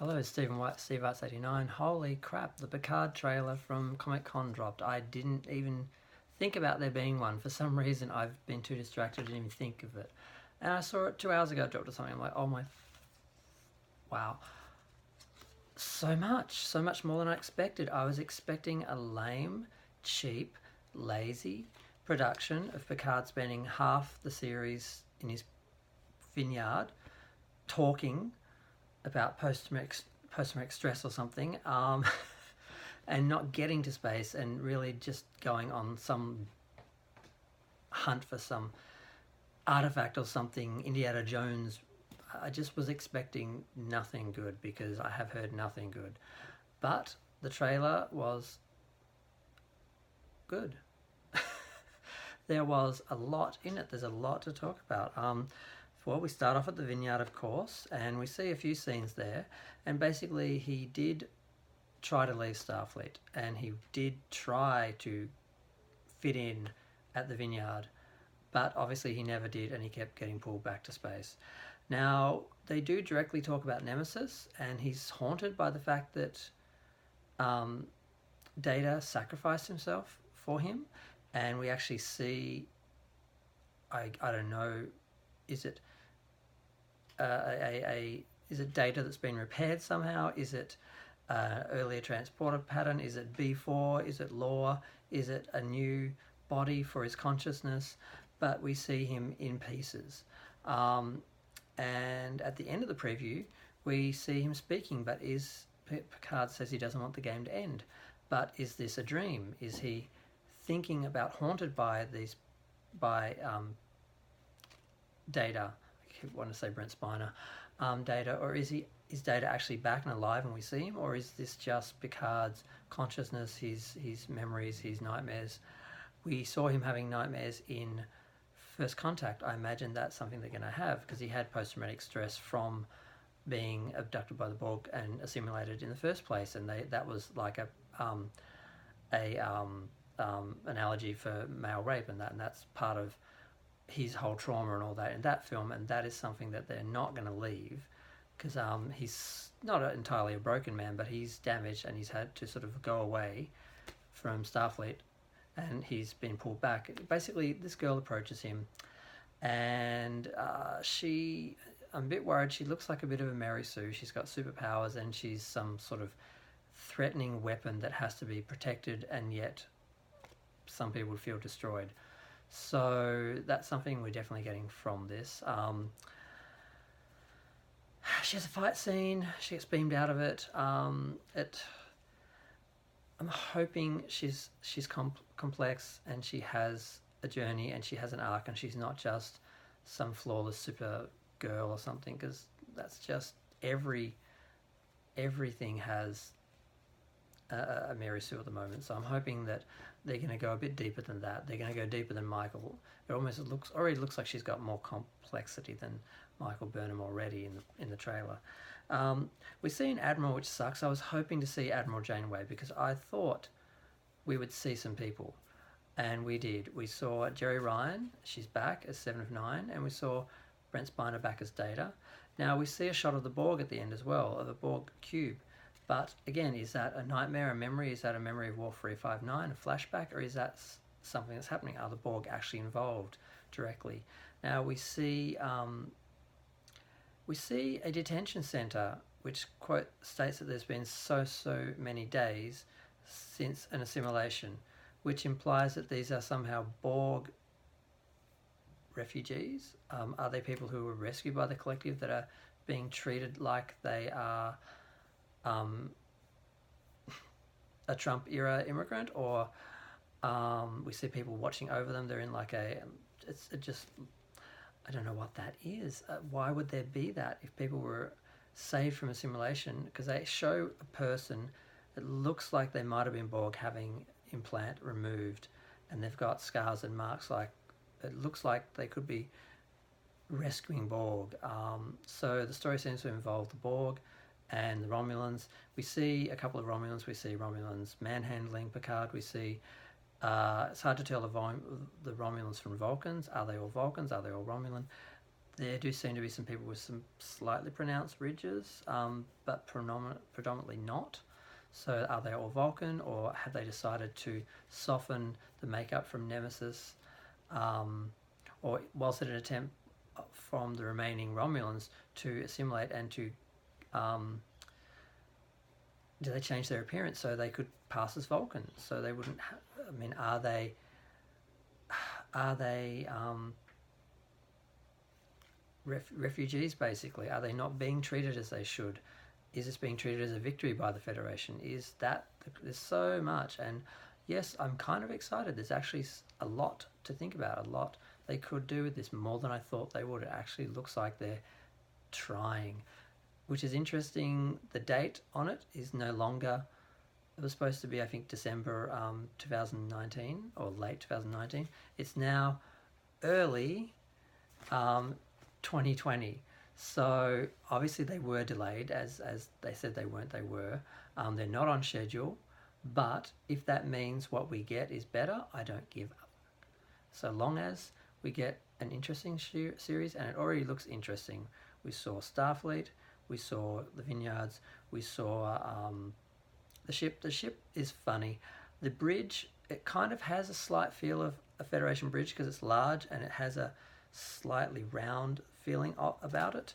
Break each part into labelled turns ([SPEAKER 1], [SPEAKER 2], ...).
[SPEAKER 1] Hello, Stephen White, Steve Arts 89. Holy crap, the Picard trailer from Comic Con dropped. I didn't even think about there being one. For some reason, I've been too distracted, I didn't even think of it. And I saw it 2 hours ago, it dropped or something. I'm like, oh my, wow. So much more than I expected. I was expecting a lame, cheap, lazy production of Picard spending half the series in his vineyard talking about post-traumatic stress or something, and not getting to space and really just going on some hunt for some artifact or something, Indiana Jones. I just was expecting nothing good because I have heard nothing good. But the trailer was good. There was a lot in it. There's a lot to talk about. Well, we start off at the vineyard, of course, and we see a few scenes there. And basically, he did try to leave Starfleet, and he did try to fit in at the vineyard, but obviously he never did, and he kept getting pulled back to space. Now, they do directly talk about Nemesis, and he's haunted by the fact that Data sacrificed himself for him, and we actually see, I don't know, is it is it Data that's been repaired somehow? Is it earlier transporter pattern? Is it B4? Is it Law? Is it a new body for his consciousness? But we see him in pieces. And at the end of the preview, we see him speaking, but Picard says he doesn't want the game to end. But is this a dream? Is he thinking about, haunted by Data? I want to say Brent Spiner, Data, or is Data actually back and alive and we see him, or is this just Picard's consciousness, his memories, his nightmares? We saw him having nightmares in First Contact. I imagine that's something they're going to have because he had post-traumatic stress from being abducted by the Borg and assimilated in the first place, and that was like an analogy for male rape, and that's part of his whole trauma and all that in that film, and that is something that they're not going to leave because he's not entirely a broken man, but he's damaged and he's had to sort of go away from Starfleet, and he's been pulled back. Basically, this girl approaches him, and I'm a bit worried. She looks like a bit of a Mary Sue. She's got superpowers, and she's some sort of threatening weapon that has to be protected, and yet some people would feel destroyed. So that's something we're definitely getting from this. She has a fight scene. She gets beamed out of it. I'm hoping she's complex and she has a journey and she has an arc and she's not just some flawless super girl or something, because that's just everything has a Mary Sue at the moment. So I'm hoping that they're going to go a bit deeper than that. They're going to go deeper than Michael. It already looks like she's got more complexity than Michael Burnham already in the trailer. We see an Admiral, which sucks. I was hoping to see Admiral Janeway because I thought we would see some people, and we did. We saw Jerri Ryan. She's back as 7 of 9, and we saw Brent Spiner back as Data. Now we see a shot of the Borg at the end as well, of the Borg cube. But again, is that a nightmare, a memory? Is that a memory of War 359, a flashback, or is that something that's happening? Are the Borg actually involved directly? Now we see a detention center which, quote, states that there's been so many days since an assimilation, which implies that these are somehow Borg refugees. Are they people who were rescued by the collective that are being treated like they are a Trump era immigrant, or we see people watching over them? They're in like I don't know what that is. Why would there be that if people were saved from assimilation? Because they show a person that looks like they might have been Borg having implant removed, and they've got scars and marks, like it looks like they could be rescuing Borg. So the story seems to involve the Borg and the Romulans. We see a couple of Romulans. We see Romulans manhandling Picard. We see it's hard to tell the Romulans from Vulcans. Are they all Vulcans? Are they all Romulan? There do seem to be some people with some slightly pronounced ridges, but predominantly not. So are they all Vulcan, or have they decided to soften the makeup from Nemesis? Or was it an attempt from the remaining Romulans to assimilate and to do they change their appearance so they could pass as Vulcan? So they wouldn't. I mean, are they refugees basically? Are they not being treated as they should? Is this being treated as a victory by the Federation? Is that there's so much, and yes, I'm kind of excited. There's actually a lot to think about. A lot they could do with this, more than I thought they would. It actually looks like they're trying, which is interesting. The date on it is no longer. It was supposed to be, I think, December 2019 or late 2019. It's now early 2020. So obviously they were delayed, as they said they weren't. They were. They're not on schedule. But if that means what we get is better, I don't give up. So long as we get an interesting series, and it already looks interesting. We saw Starfleet, we saw the Vineyards, we saw the ship. The ship is funny. The bridge, it kind of has a slight feel of a Federation bridge because it's large and it has a slightly round feeling about it.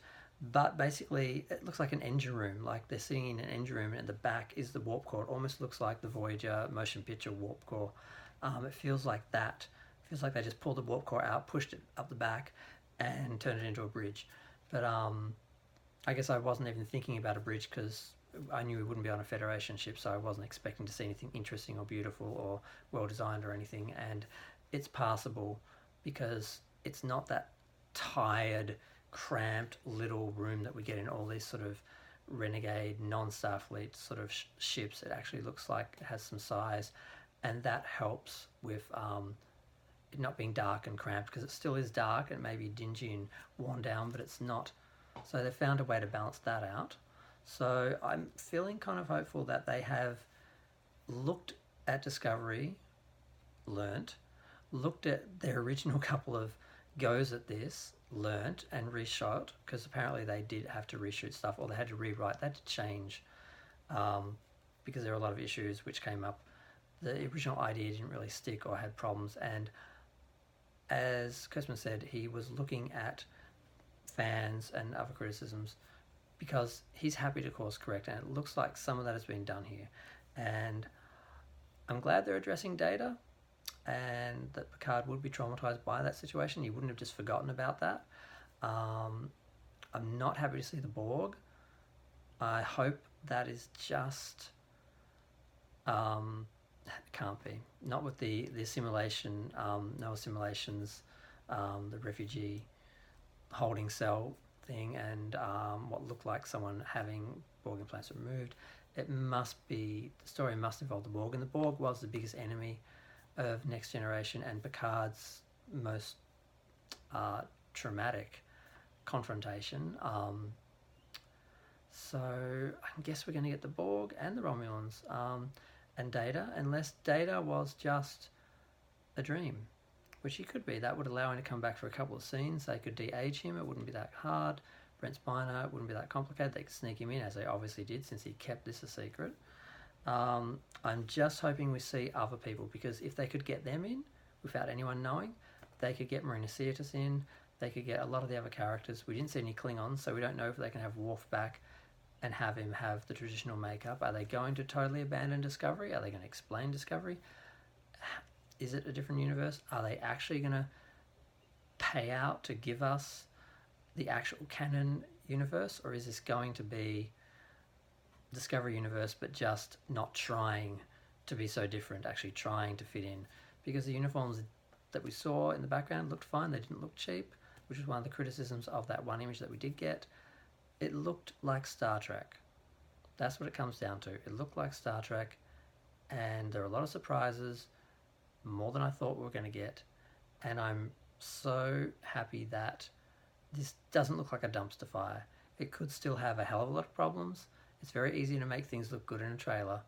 [SPEAKER 1] But basically, it looks like an engine room, like they're sitting in an engine room, and at the back is the warp core. It almost looks like the Voyager motion picture warp core. It feels like that. It feels like they just pulled the warp core out, pushed it up the back, and turned it into a bridge. But I guess I wasn't even thinking about a bridge because I knew we wouldn't be on a Federation ship, so I wasn't expecting to see anything interesting or beautiful or well-designed or anything. And it's passable because it's not that tired, cramped little room that we get in all these sort of renegade, non-Starfleet sort of ships. It actually looks like it has some size, and that helps with it not being dark and cramped, because it still is dark and maybe dingy and worn down, but it's not. So they found a way to balance that out. So I'm feeling kind of hopeful that they have looked at Discovery, looked at their original couple of goes at this, learnt and reshot, because apparently they did have to reshoot stuff, or they had to rewrite, they had to change, because there were a lot of issues which came up. The original idea didn't really stick or had problems, and as Kurtzman said, he was looking at fans and other criticisms because he's happy to course correct, and it looks like some of that has been done here. And I'm glad they're addressing Data, and that Picard would be traumatized by that situation. He wouldn't have just forgotten about that. I'm not happy to see the Borg. I hope that is just can't be. Not with the assimilation, no assimilations, the refugee holding cell thing, and what looked like someone having Borg implants removed. It must be, the story must involve the Borg, and the Borg was the biggest enemy of Next Generation and Picard's most traumatic confrontation. So I guess we're going to get the Borg and the Romulans and Data, unless Data was just a dream, which he could be. That would allow him to come back for a couple of scenes. They could de-age him. It wouldn't be that hard. Brent Spiner, it wouldn't be that complicated. They could sneak him in, as they obviously did, since he kept this a secret. I'm just hoping we see other people, because if they could get them in without anyone knowing, they could get Marina Sirtis in, they could get a lot of the other characters. We didn't see any Klingons, so we don't know if they can have Worf back and have him have the traditional makeup. Are they going to totally abandon Discovery? Are they going to explain Discovery? Is it a different universe? Are they actually going to pay out to give us the actual canon universe, or is this going to be Discovery universe but just not trying to be so different, actually trying to fit in? Because the uniforms that we saw in the background looked fine. They didn't look cheap, which was one of the criticisms of that one image that we did get. It looked like Star Trek. That's what it comes down to. It looked like Star Trek, and there are a lot of surprises, more than I thought we were going to get, and I'm so happy that this doesn't look like a dumpster fire. It could still have a hell of a lot of problems. It's very easy to make things look good in a trailer.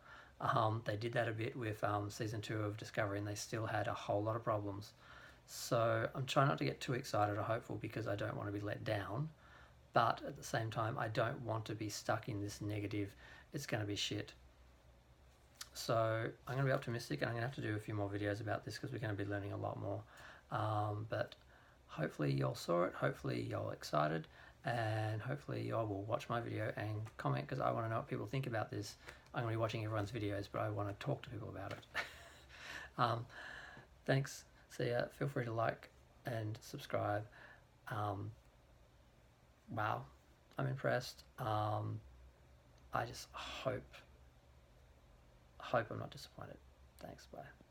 [SPEAKER 1] They did that a bit with season 2 of Discovery, and they still had a whole lot of problems. So I'm trying not to get too excited or hopeful because I don't want to be let down. But at the same time, I don't want to be stuck in this negative, it's going to be shit. So I'm going to be optimistic, and I'm going to have to do a few more videos about this because we're going to be learning a lot more. But hopefully y'all saw it, hopefully y'all excited, and hopefully y'all will watch my video and comment, because I want to know what people think about this. I'm going to be watching everyone's videos, but I want to talk to people about it. Thanks. See ya. Feel free to like and subscribe. Wow, I'm impressed. I just hope I'm not disappointed. Thanks, bye.